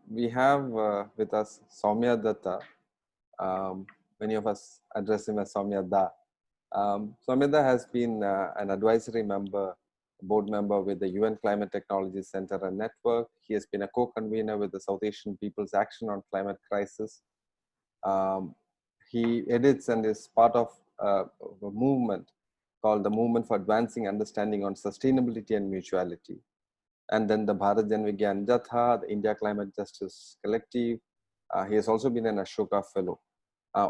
We have with us Soumya Datta. Many of us address him as Soumya Da. Soumya Da has been an advisory member, board member with the UN Climate Technology Center and Network. He has been a co-convener with the South Asian People's Action on Climate Crisis. Um, he edits and is part of a movement called the Movement for Advancing Understanding on Sustainability and Mutuality. And then the Bharat Jan Vigyan Jatha, the India Climate Justice Collective. He has also been an Ashoka Fellow.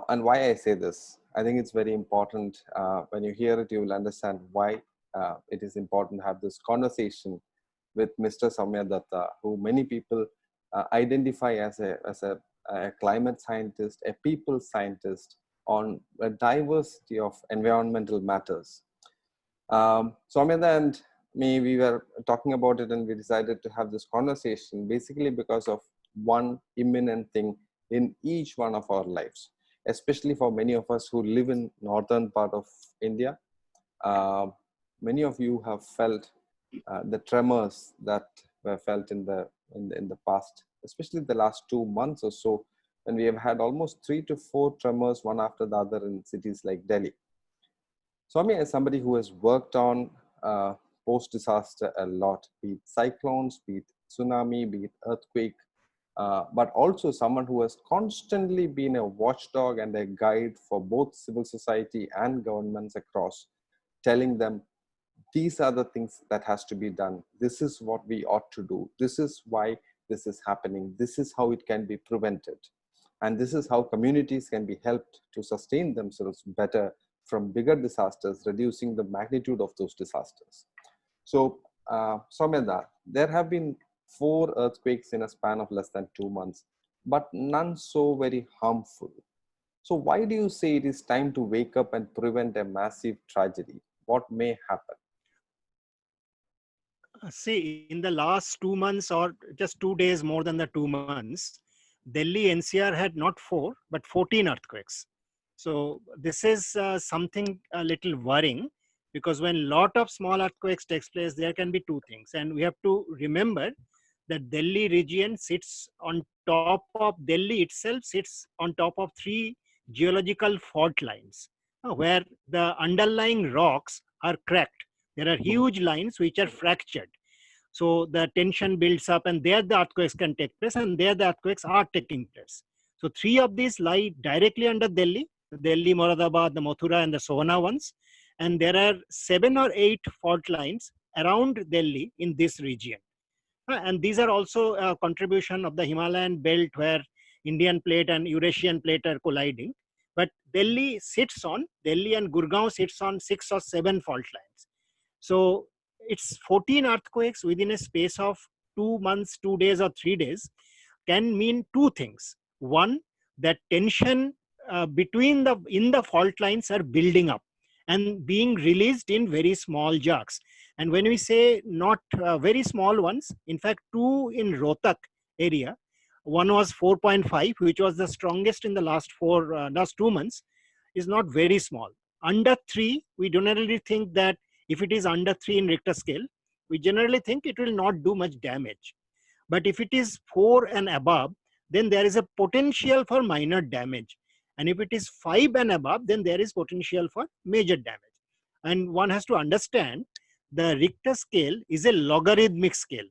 And why I say this, I think it's very important. When you hear it, you will understand why it is important to have this conversation with Mr. Soumya Datta, who many people identify as a climate scientist, a people scientist on a diversity of environmental matters. Soumya and me, we were talking about it and we decided to have this conversation basically because of one imminent thing in each one of our lives, especially for many of us who live in northern part of India. Many of you have felt the tremors that were felt in the past, especially the last 2 months or so, when we have had almost 3 to 4 tremors, one after the other in cities like Delhi. Swami is somebody who has worked on post-disaster a lot, be it cyclones, be it tsunami, be it earthquake, but also someone who has constantly been a watchdog and a guide for both civil society and governments across, telling them these are the things that has to be done. This is what we ought to do. This is why this is happening. This is how it can be prevented. And this is how communities can be helped to sustain themselves better from bigger disasters, reducing the magnitude of those disasters. So, Soumya, there have been 4 earthquakes in a span of less than 2 months, but none so very harmful. So why do you say it is time to wake up and prevent a massive tragedy? What may happen? See, in the last 2 months or just 2 days more than the 2 months, Delhi NCR had not 4, but 14 earthquakes. So this is something a little worrying because when lot of small earthquakes takes place, there can be two things. And we have to remember that Delhi region sits on top of Delhi itself, sits on top of 3 geological fault lines where the underlying rocks are cracked. There are huge lines which are fractured. So the tension builds up and there the earthquakes can take place and there the earthquakes are taking place. So 3 of these lie directly under Delhi, Delhi, Moradabad, the Mathura and the Sohna ones. And there are 7 or 8 fault lines around Delhi in this region. And these are also a contribution of the Himalayan belt where Indian plate and Eurasian plate are colliding. But Delhi and Gurgaon sits on 6 or 7 fault lines. So it's 14 earthquakes within a space of 2 months, 2 days or 3 days can mean two things. One, that tension in the fault lines are building up and being released in very small jerks. And when we say not very small ones, in fact, 2 in Rohtak area, one was 4.5, which was the strongest in the last 2 months, is not very small. Under 3, we generally think that if it is under 3 in Richter scale, we generally think it will not do much damage. But if it is 4 and above, then there is a potential for minor damage. And if it is 5 and above, then there is potential for major damage. And one has to understand the Richter scale is a logarithmic scale.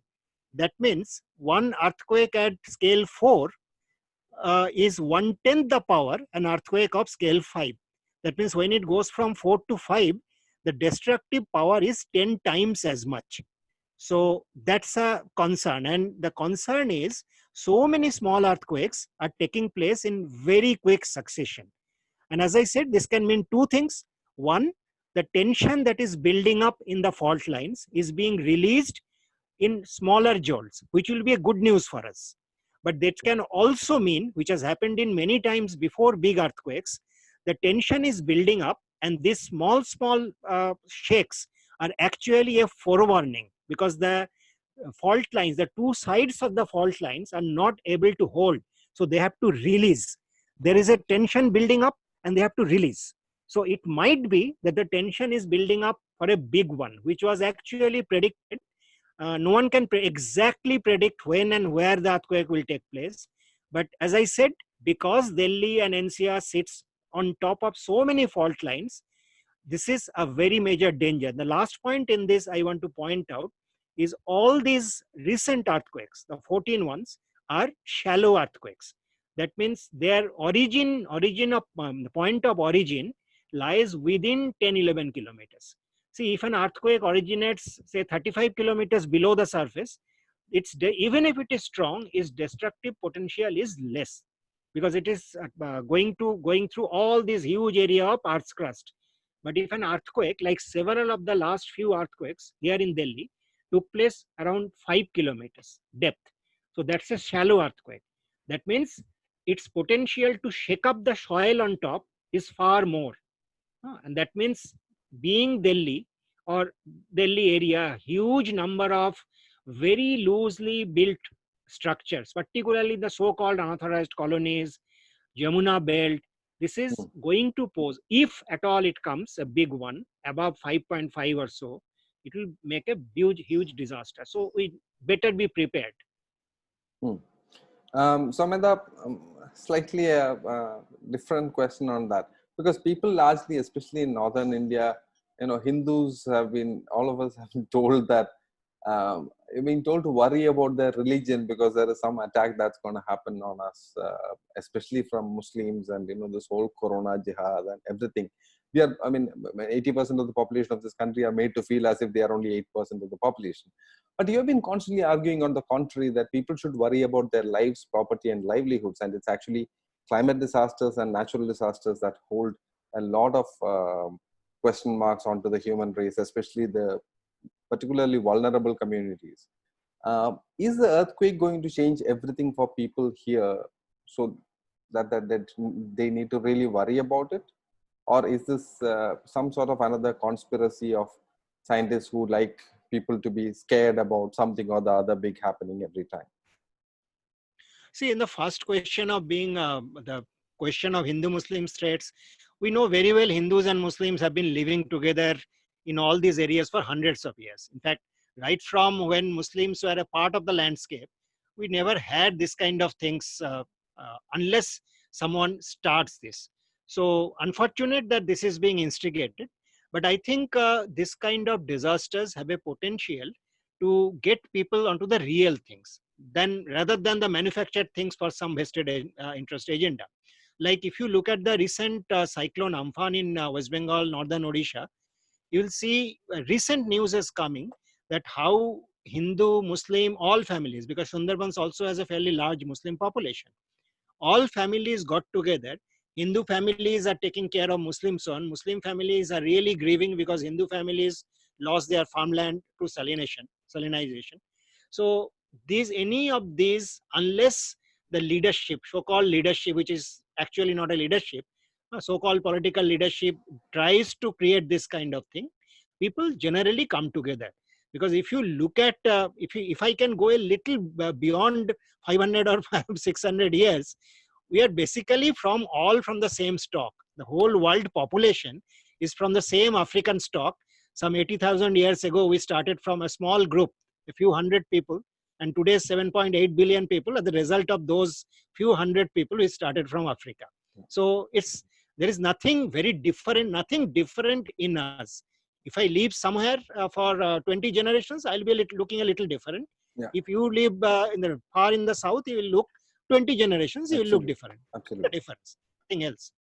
That means one earthquake at scale 4 is 1/10 the power an earthquake of scale 5. That means when it goes from 4 to 5, the destructive power is 10 times as much. So that's a concern. And the concern is so many small earthquakes are taking place in very quick succession. And as I said, this can mean two things. One, the tension that is building up in the fault lines is being released in smaller jolts, which will be a good news for us. But that can also mean, which has happened in many times before big earthquakes, the tension is building up and these small shakes are actually a forewarning because the fault lines, the two sides of the fault lines are not able to hold. So they have to release. There is a tension building up and they have to release. So it might be that the tension is building up for a big one, which was actually predicted No one can exactly predict when and where the earthquake will take place. But as I said, because Delhi and NCR sits on top of so many fault lines, this is a very major danger. The last point in this I want to point out is all these recent earthquakes, the 14 ones, are shallow earthquakes. That means their the point of origin lies within 10-11 kilometers. See, if an earthquake originates, say, 35 kilometers below the surface, even if it is strong, its destructive potential is less because it is going through all this huge area of Earth's crust. But if an earthquake, like several of the last few earthquakes here in Delhi, took place around 5 kilometers depth, so that's a shallow earthquake. That means its potential to shake up the soil on top is far more. And that means being Delhi or Delhi area, huge number of very loosely built structures, particularly the so-called unauthorized colonies, Jamuna belt. This is going to pose, if at all it comes, a big one, above 5.5 or so, it will make a huge disaster. So we better be prepared. Soumya, slightly a different question on that, because people largely, especially in northern India, Hindus have been, all of us have been told that, being told to worry about their religion because there is some attack that's going to happen on us, especially from Muslims, and this whole Corona jihad and everything. We are, 80% of the population of this country are made to feel as if they are only 8% of the population. But you have been constantly arguing on the contrary that people should worry about their lives, property, and livelihoods. And it's actually climate disasters and natural disasters that hold a lot of question marks onto the human race, especially the particularly vulnerable communities. Is the earthquake going to change everything for people here so that they need to really worry about it? Or is this some sort of another conspiracy of scientists who like people to be scared about something or the other big happening every time? See, in the first question of being the question of Hindu-Muslim states, we know very well Hindus and Muslims have been living together in all these areas for hundreds of years. In fact, right from when Muslims were a part of the landscape, we never had this kind of things unless someone starts this. So unfortunate that this is being instigated. But I think this kind of disasters have a potential to get people onto the real things, then rather than the manufactured things for some vested interest agenda. Like if you look at the recent cyclone Amphan in West Bengal, northern Odisha, you will see recent news is coming that how Hindu, Muslim, all families, because Sundarbans also has a fairly large Muslim population, all families got together. Hindu families are taking care of Muslim son. Muslim families are really grieving because Hindu families lost their farmland to salinization. So any of these, unless the leadership, so-called leadership, which is actually not a leadership, so-called political leadership tries to create this kind of thing, people generally come together. Because if you look at, if I can go a little beyond 500 or 600 years, we are basically from the same stock. The whole world population is from the same African stock. Some 80,000 years ago, we started from a small group, a few hundred people, and today 7.8 billion people are the result of those few hundred people who started from Africa. So there is nothing very different, nothing different in us. If I live somewhere for 20 generations, I'll be looking a little different. Yeah. If you live far in the south, you will look 20 generations, you will look different. Absolutely. The difference, nothing else.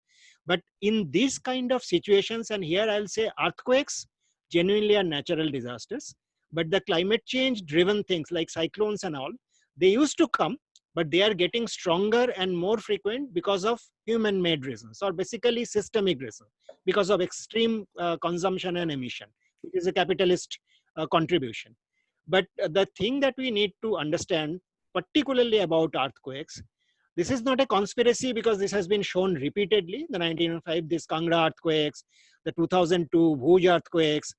But in these kind of situations, and here I'll say earthquakes genuinely are natural disasters, but the climate change driven things like cyclones and all, they used to come, but they are getting stronger and more frequent because of human made reasons, or basically systemic reasons, because of extreme consumption and emission, which is a capitalist contribution. But the thing that we need to understand, particularly about earthquakes, this is not a conspiracy because this has been shown repeatedly. The 1905, this Kangra earthquakes, the 2002 Bhuj earthquakes,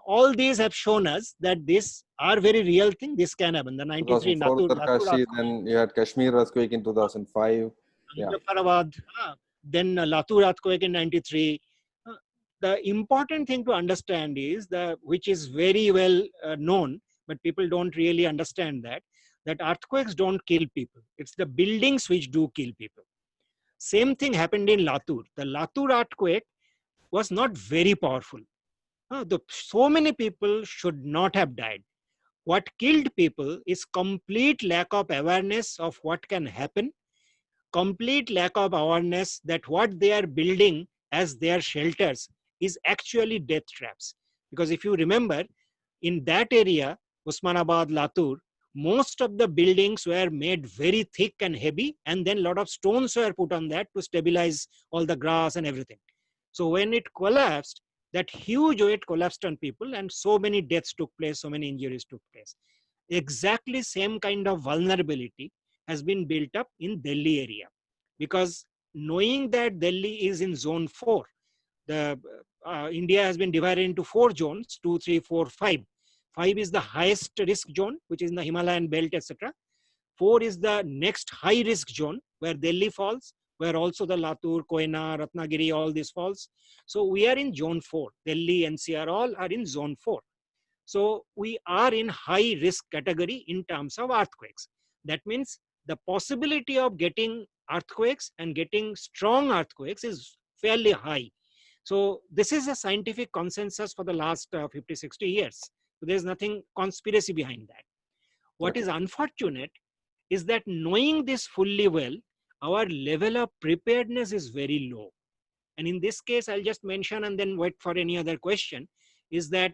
all these have shown us that these are very real thing. This can happen. The 93 Latur, then you had Kashmir earthquake in 2005. Muzaffarabad, then Latur earthquake in 93. The important thing to understand is which is very well known, but people don't really understand that earthquakes don't kill people. It's the buildings which do kill people. Same thing happened in Latur. The Latur earthquake was not very powerful. So many people should not have died. What killed people is complete lack of awareness of what can happen, complete lack of awareness that what they are building as their shelters is actually death traps. Because if you remember, in that area, Usmanabad, Latur, most of the buildings were made very thick and heavy, and then a lot of stones were put on that to stabilize all the grass and everything. So when it collapsed, that huge weight collapsed on people, and so many deaths took place, so many injuries took place. Exactly same kind of vulnerability has been built up in Delhi area, because knowing that Delhi is in zone 4, the India has been divided into 4 zones, 2, 3, 4, 5. 5 is the highest risk zone, which is in the Himalayan belt, etc. 4 is the next high risk zone where Delhi falls, where also the Latur, Koyna, Ratnagiri, all this falls. So we are in zone 4. Delhi, NCR, all are in zone 4. So we are in high risk category in terms of earthquakes. That means the possibility of getting earthquakes and getting strong earthquakes is fairly high. So this is a scientific consensus for the last 50, 60 years. So there's nothing conspiracy behind that. What is unfortunate is that knowing this fully well, our level of preparedness is very low. And in this case, I'll just mention and then wait for any other question, is that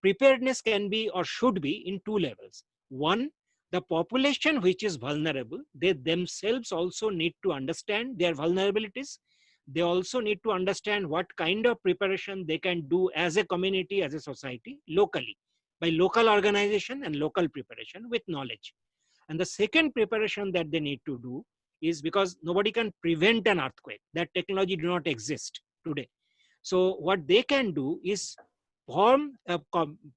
preparedness can be or should be in 2 levels. One, the population which is vulnerable, they themselves also need to understand their vulnerabilities. They also need to understand what kind of preparation they can do as a community, as a society, locally, by local organization and local preparation with knowledge. And the second preparation that they need to do is, because nobody can prevent an earthquake, that technology do not exist today. So what they can do is form a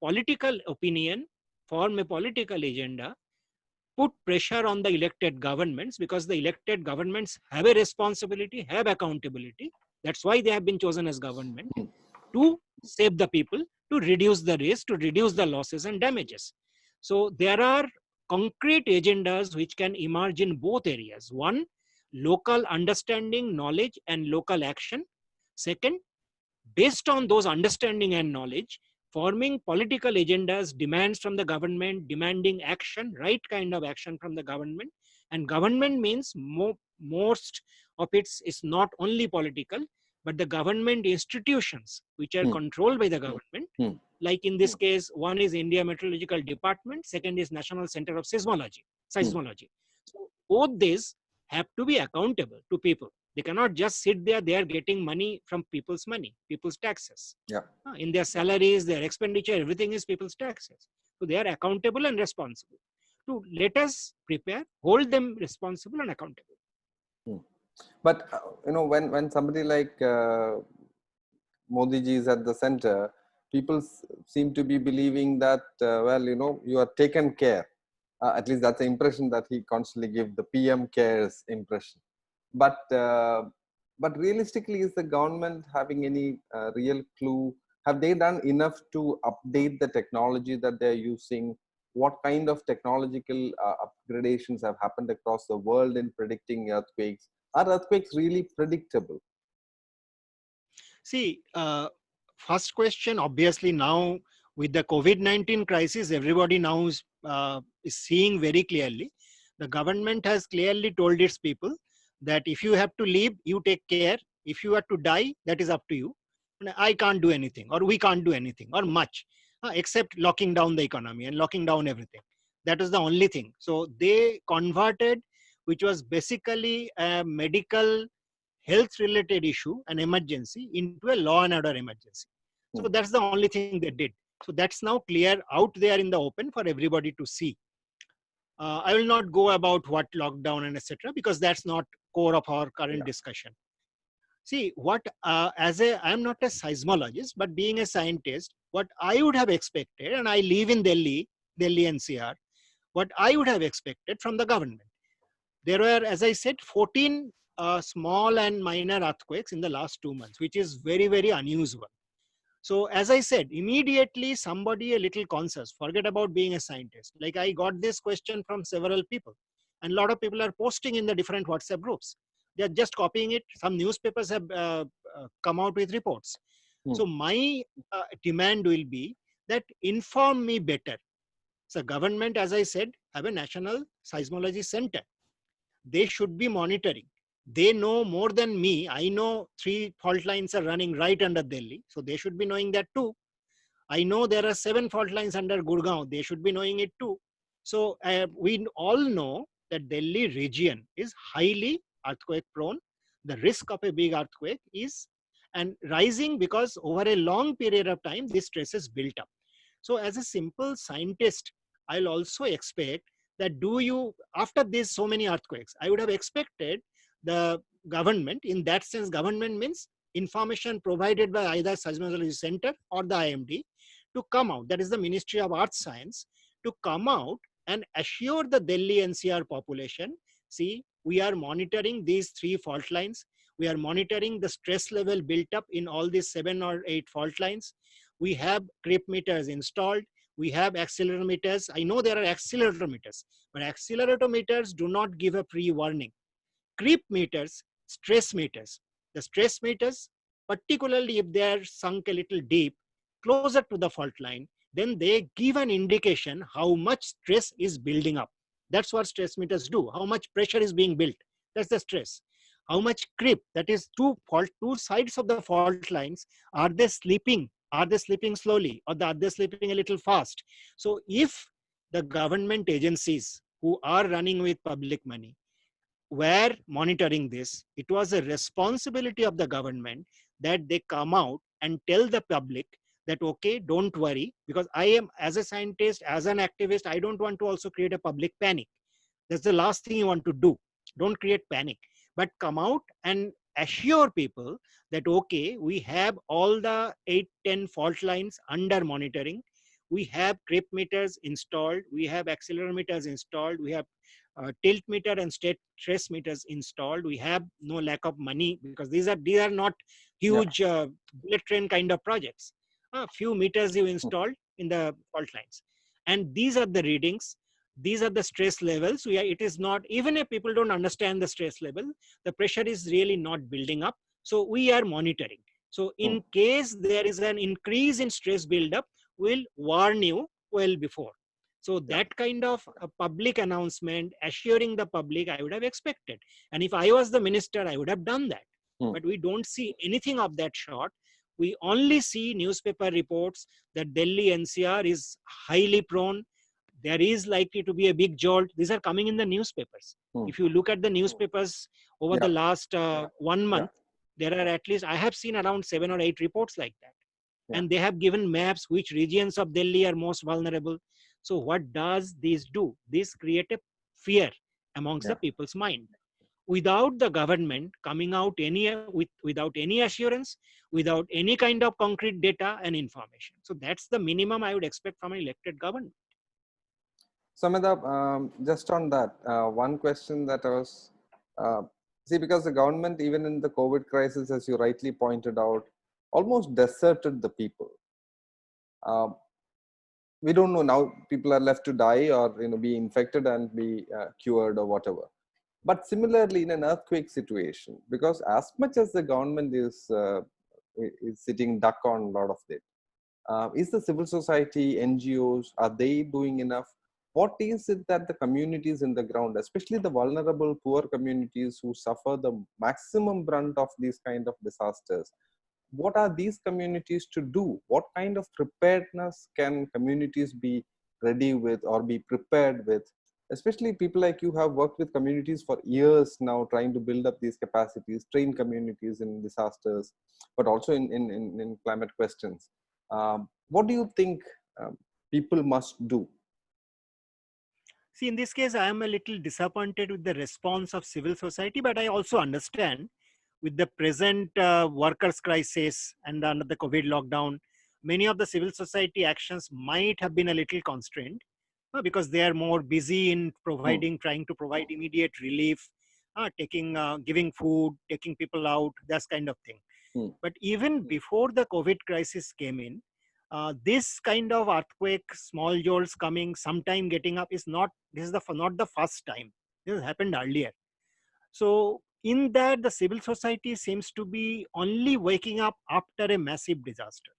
political opinion, form a political agenda, put pressure on the elected governments, because the elected governments have a responsibility, have accountability. That's why they have been chosen as government, to save the people, to reduce the risk, to reduce the losses and damages. So there are concrete agendas which can emerge in both areas. One, local understanding, knowledge, and local action. Second, based on those understanding and knowledge, forming political agendas, demands from the government, demanding action, right kind of action from the government. And government means most of it is not only political, but the government institutions which are controlled by the government. Like in this case, one is India Meteorological Department, second is National Center of Seismology. So both these have to be accountable to people. They cannot just sit there. They are getting money from people's money, people's taxes. In their salaries, their expenditure, everything is people's taxes. So they are accountable and responsible. So let us prepare, hold them responsible and accountable. But when somebody like Modi ji is at the center, people seem to be believing that you are taken care. At least that's the impression that he constantly gives, the PM cares impression. But realistically, is the government having any real clue? Have they done enough to update the technology that they're using? What kind of technological upgradations have happened across the world in predicting earthquakes? Are earthquakes really predictable? See, first question, obviously now with the COVID-19 crisis, everybody now is seeing very clearly. The government has clearly told its people that if you have to leave, you take care. If you have to die, that is up to you. I can't do anything, or we can't do anything, or much, except locking down the economy and locking down everything. That is the only thing. So they converted, which was basically a medical health related issue, an emergency, into a law and order emergency. So that's the only thing they did. So that's now clear out there in the open for everybody to see. I will not go about what lockdown and etc., because that's not core of our current discussion. See, what I'm not a seismologist, but being a scientist, what I would have expected, and I live in Delhi NCR, what I would have expected from the government. There were, as I said, 14 small and minor earthquakes in the last 2 months, which is very, very unusual. So as I said, immediately somebody a little conscious, forget about being a scientist. Like I got this question from several people, and a lot of people are posting in the different WhatsApp groups. They're just copying it. Some newspapers have come out with reports. Hmm. So my demand will be that inform me better. So government, as I said, have a national seismology center. They should be monitoring. They know more than me. I know 3 fault lines are running right under Delhi. So they should be knowing that too. I know there are 7 fault lines under Gurgaon. They should be knowing it too. So we all know that Delhi region is highly earthquake prone. The risk of a big earthquake is and rising because over a long period of time, this stress is built up. So as a simple scientist, I'll also expect that after these so many earthquakes, I would have expected the government, in that sense, government means information provided by either Seismology Center or the IMD, to come out, that is the Ministry of Earth Science, to come out and assure the Delhi NCR population, see, we are monitoring these 3 fault lines. We are monitoring the stress level built up in all these 7 or 8 fault lines. We have creep meters installed. We have accelerometers. I know there are accelerometers, but accelerometers do not give a pre-warning. Creep meters, stress meters. The stress meters, particularly if they are sunk a little deep, closer to the fault line, then they give an indication how much stress is building up. That's what stress meters do. How much pressure is being built. That's the stress. How much creep, that is two sides of the fault lines, are they sleeping? Are they sleeping slowly, or are they sleeping a little fast? So if the government agencies who are running with public money were monitoring this, it was a responsibility of the government that they come out and tell the public that, okay, don't worry, because I am, as a scientist, as an activist, I don't want to also create a public panic. That's the last thing you want to do. Don't create panic, but come out and assure people that, okay, we have all the 8-10 fault lines under monitoring. We have creep meters installed. We have accelerometers installed. We have tilt meter and stress meters installed. We have no lack of money, because these are not huge bullet train kind of projects. A few meters you installed in the fault lines, and these are the readings. These are the stress levels. It is not, even if people don't understand the stress level, the pressure is really not building up. So we are monitoring. So in case there is an increase in stress buildup, we'll warn you well before. So that kind of a public announcement, assuring the public, I would have expected. And if I was the minister, I would have done that. But we don't see anything of that sort. We only see newspaper reports that Delhi NCR is highly prone. There is likely to be a big jolt. These are coming in the newspapers. If you look at the newspapers over the last 1 month, there are at least, I have seen around 7 or 8 reports like that. And they have given maps which regions of Delhi are most vulnerable. So what does this do? This create a fear amongst the people's mind. Without the government coming out without any assurance, without any kind of concrete data and information. So that's the minimum I would expect from an elected government. Soumyadha, just on that, one question that I was, see, because the government, even in the COVID crisis, as you rightly pointed out, almost deserted the people. We don't know now, people are left to die or be infected and be cured or whatever. But similarly, in an earthquake situation, because as much as the government is sitting duck on a lot of it, is the civil society, NGOs, are they doing enough? What is it that the communities in the ground, especially the vulnerable, poor communities who suffer the maximum brunt of these kind of disasters, what are these communities to do? What kind of preparedness can communities be ready with or be prepared with? Especially people like you have worked with communities for years now, trying to build up these capacities, train communities in disasters, but also in climate questions. What do you think people must do? See, in this case, I am a little disappointed with the response of civil society, but I also understand with the present workers' crisis and under the COVID lockdown, many of the civil society actions might have been a little constrained because they are more busy in trying to provide immediate relief, giving food, taking people out, that kind of thing. Hmm. But even before the COVID crisis came in, this kind of earthquake, small jolts coming, sometime getting up is not, this is not the first time. This has happened earlier. So in that, the civil society seems to be only waking up after a massive disaster,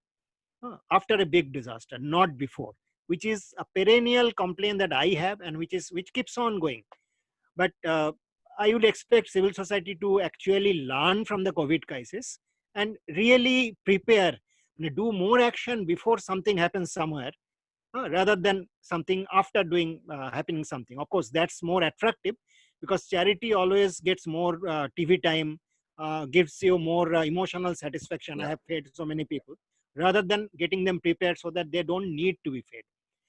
after a big disaster, not before, which is a perennial complaint that I have, and which keeps on going. But I would expect civil society to actually learn from the COVID crisis and really prepare, do more action before something happens somewhere, rather than something after doing happening something. Of course, that's more attractive because charity always gets more TV time, gives you more emotional satisfaction. I Yeah. have fed so many people rather than getting them prepared so that they don't need to be fed.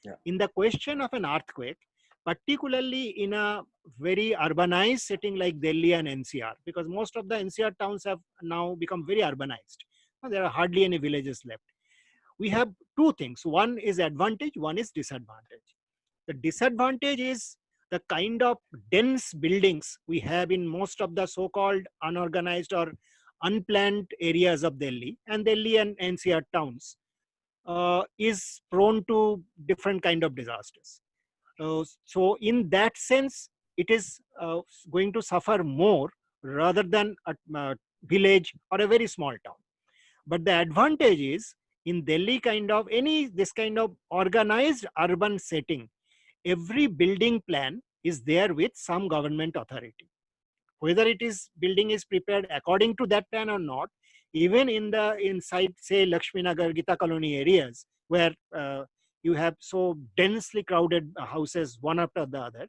Yeah. In the question of an earthquake, particularly in a very urbanized setting like Delhi and NCR, because most of the NCR towns have now become very urbanized. There are hardly any villages left. We have two things. One is advantage, one is disadvantage. The disadvantage is the kind of dense buildings we have in most of the so-called unorganized or unplanned areas of Delhi, and Delhi and NCR towns is prone to different kind of disasters. So in that sense, it is going to suffer more rather than a village or a very small town. But the advantage is in Delhi, kind of this kind of organized urban setting, every building plan is there with some government authority. Whether it is building is prepared according to that plan or not, even in the inside, say, Lakshmi Nagar, Gita Colony areas, where you have so densely crowded houses one after the other,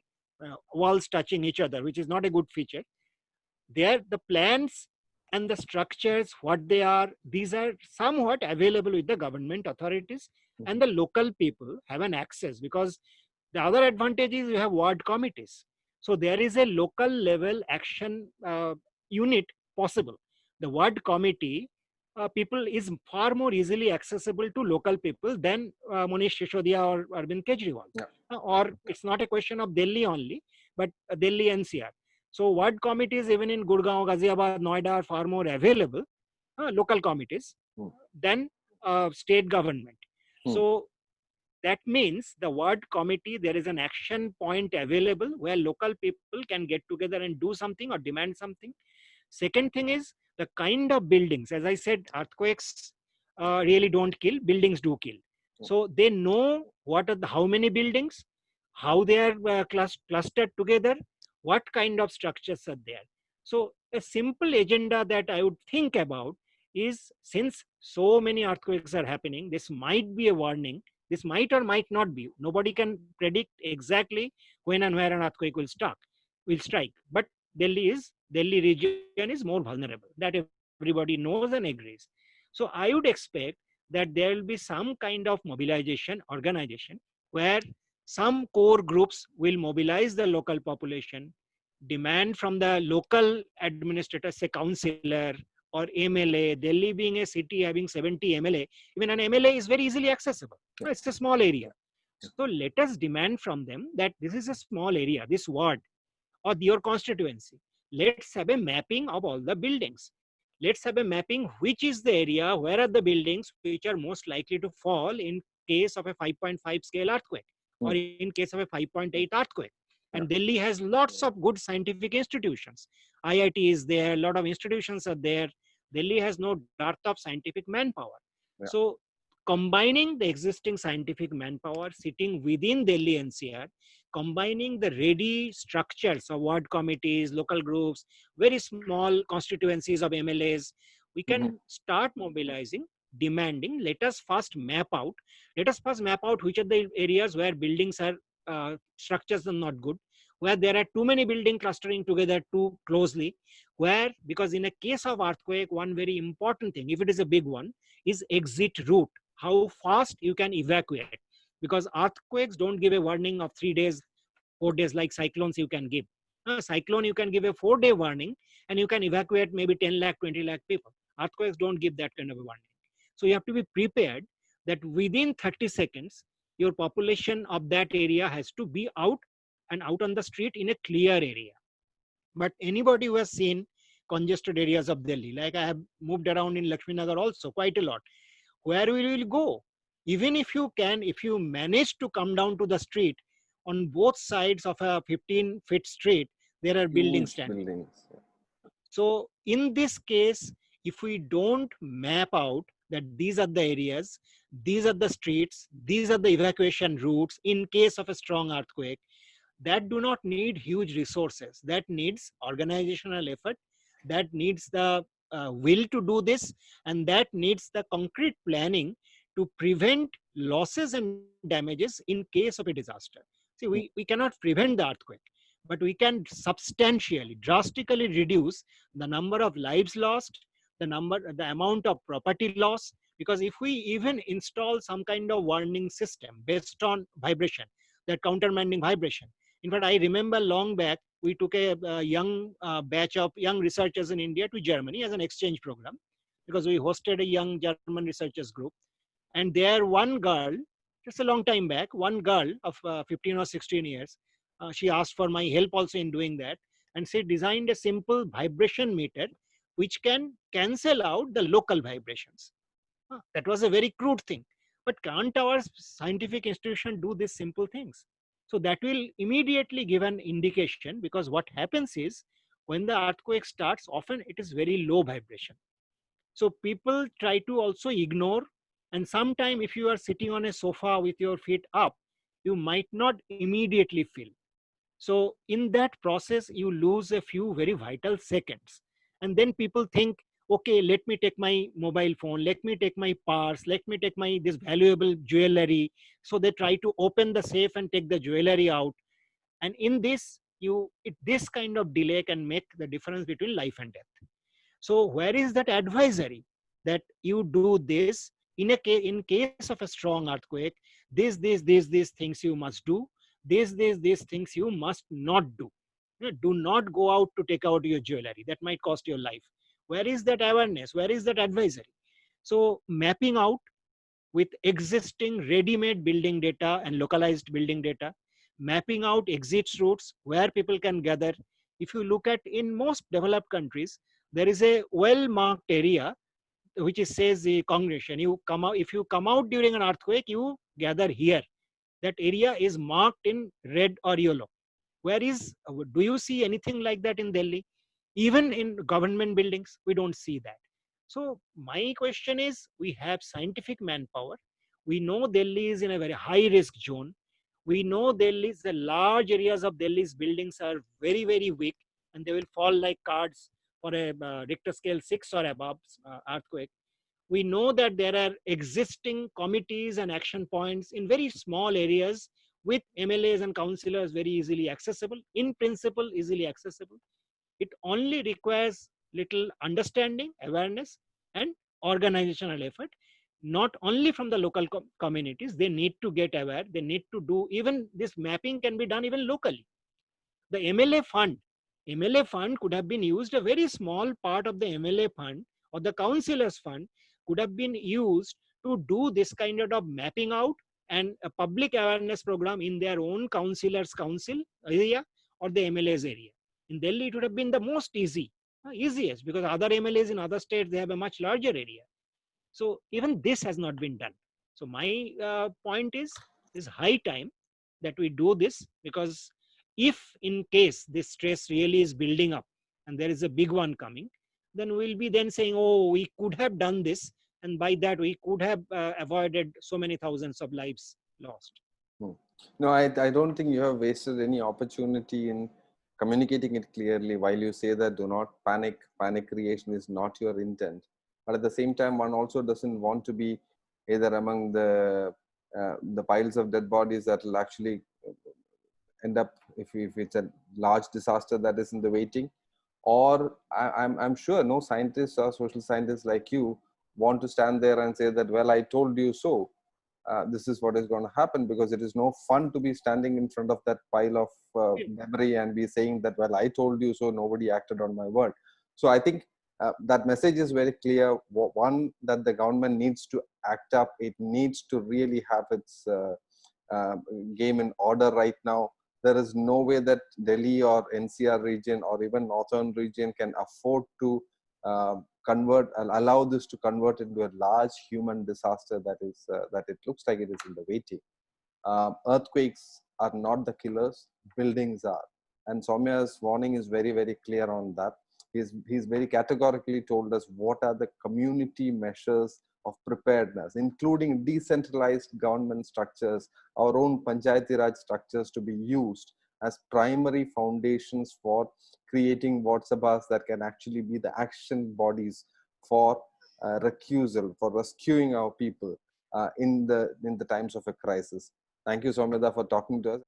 walls touching each other, which is not a good feature. There, the plans and the structures, what they are, these are somewhat available with the government authorities, and the local people have an access, because the other advantage is you have ward committees. So there is a local level action unit possible. The ward committee people is far more easily accessible to local people than Manish Sisodiya or Arvind Kejriwal. Yeah. Or it's not a question of Delhi only, but Delhi NCR. So ward committees even in Gurgaon, Ghaziabad, Noida are far more available, local committees, than state government. So that means the ward committee, there is an action point available where local people can get together and do something or demand something. Second thing is the kind of buildings. As I said, earthquakes really don't kill, buildings do kill. So they know how many buildings, how they are clustered together, what kind of structures are there. So a simple agenda that I would think about is, since so many earthquakes are happening, this might be a warning. This might or might not be. Nobody can predict exactly when and where an earthquake will strike. But Delhi region is more vulnerable. That everybody knows and agrees. So I would expect that there will be some kind of mobilization, organization, where some core groups will mobilize the local population, demand from the local administrator, say councillor or MLA. Delhi being a city having 70 MLA, even an MLA is very easily accessible. It's a small area. So let us demand from them that this is a small area, this ward or your constituency. Let's have a mapping of all the buildings. Let's have a mapping which is the area, where are the buildings which are most likely to fall in case of a 5.5 scale earthquake or in case of a 5.8 earthquake. And Delhi has lots of good scientific institutions. IIT is there, a lot of institutions are there. Delhi has no dearth of scientific manpower. So combining the existing scientific manpower sitting within Delhi NCR, combining the ready structures of ward committees, local groups, very small constituencies of MLAs, we can start mobilizing, demanding, let us first map out which are the areas where buildings are, structures are not good, where there are too many buildings clustering together too closely, because in a case of earthquake, one very important thing, if it is a big one, is exit route, how fast you can evacuate. Because earthquakes don't give a warning of 3 days, 4 days like cyclones you can give. Cyclone, you can give a 4-day warning and you can evacuate maybe 10 lakh, 20 lakh people. Earthquakes don't give that kind of a warning. So you have to be prepared that within 30 seconds, your population of that area has to be out and out on the street in a clear area. But anybody who has seen congested areas of Delhi. Like I have moved around in Lakshmi Nagar also quite a lot. Where will you go? Even if you manage to come down to the street, on both sides of a 15-feet street, there are buildings Huge standing. buildings. Yeah. So in this case, if we don't map out that these are the areas, these are the streets, these are the evacuation routes in case of a strong earthquake, that do not need huge resources. That needs organizational effort, that needs the will to do this, and that needs the concrete planning to prevent losses and damages in case of a disaster. See, we cannot prevent the earthquake, but we can substantially, drastically reduce the number of lives lost, the amount of property loss. Because if we even install some kind of warning system based on vibration, that countermanding vibration. In fact, I remember long back, we took a young batch of young researchers in India to Germany as an exchange program, because we hosted a young German researchers group. And there one girl, just a long time back, one girl of 15 or 16 years, she asked for my help also in doing that. And she designed a simple vibration meter which can cancel out the local vibrations. That was a very crude thing. But can't our scientific institution do these simple things? So that will immediately give an indication, because what happens is when the earthquake starts, often it is very low vibration. So people try to also ignore, and sometime if you are sitting on a sofa with your feet up, you might not immediately feel. So in that process, you lose a few very vital seconds. And then people think, okay, let me take my mobile phone, let me take my purse, let me take my this valuable jewelry. So they try to open the safe and take the jewelry out. And in this, this kind of delay can make the difference between life and death. So where is that advisory that you do this in case of a strong earthquake? These things you must do. These things you must not do. Do not go out to take out your jewelry. That might cost your life. Where is that awareness? Where is that advisory? So mapping out with existing ready-made building data and localized building data, mapping out exit routes where people can gather. If you look at in most developed countries, there is a well-marked area which is says the congregation. You come out, if you come out during an earthquake, you gather here. That area is marked in red or yellow. Where is, do you see anything like that in Delhi? Even in government buildings, we don't see that. So my question is, we have scientific manpower. We know Delhi is in a very high risk zone. We know Delhi's, the large areas of Delhi's buildings are very, very weak, and they will fall like cards for a Richter scale 6 or above earthquake. We know that there are existing committees and action points in very small areas with MLAs and councillors very easily accessible, in principle easily accessible. It only requires little understanding, awareness, and organizational effort, not only from the local communities. They need to get aware. They need to do, even this mapping can be done even locally. The MLA fund could have been used, a very small part of the MLA fund or the councillors fund could have been used to do this kind of mapping out and a public awareness program in their own councillors council area or the MLA's area. In Delhi, it would have been the most easiest, because other MLAs in other states, they have a much larger area. So even this has not been done. So my point is high time that we do this, because if in case this stress really is building up and there is a big one coming, then we'll be then saying, oh, we could have done this, and by that we could have avoided so many thousands of lives lost. No, I don't think you have wasted any opportunity in communicating it clearly. While you say that do not panic, panic creation is not your intent. But at the same time, one also doesn't want to be either among the piles of dead bodies that will actually end up, if it's a large disaster that is in the waiting. Or I'm sure no scientists or social scientists like you want to stand there and say that, well, I told you so. This is what is going to happen, because it is no fun to be standing in front of that pile of debris and be saying that, well, I told you so, nobody acted on my word. So I think that message is very clear. One, that the government needs to act up. It needs to really have its game in order right now. there is no way that Delhi or NCR region or even northern region can afford to allow this to convert into a large human disaster that it looks like it is in the waiting. Earthquakes are not the killers, buildings are. And Soumya's warning is very, very clear on that. He's very categorically told us what are the community measures of preparedness, including decentralized government structures, our own Panchayati Raj structures to be used as primary foundations for creating WhatsApps that can actually be the action bodies for recusal, for rescuing our people in the times of a crisis. Thank you, Soumya, for talking to us.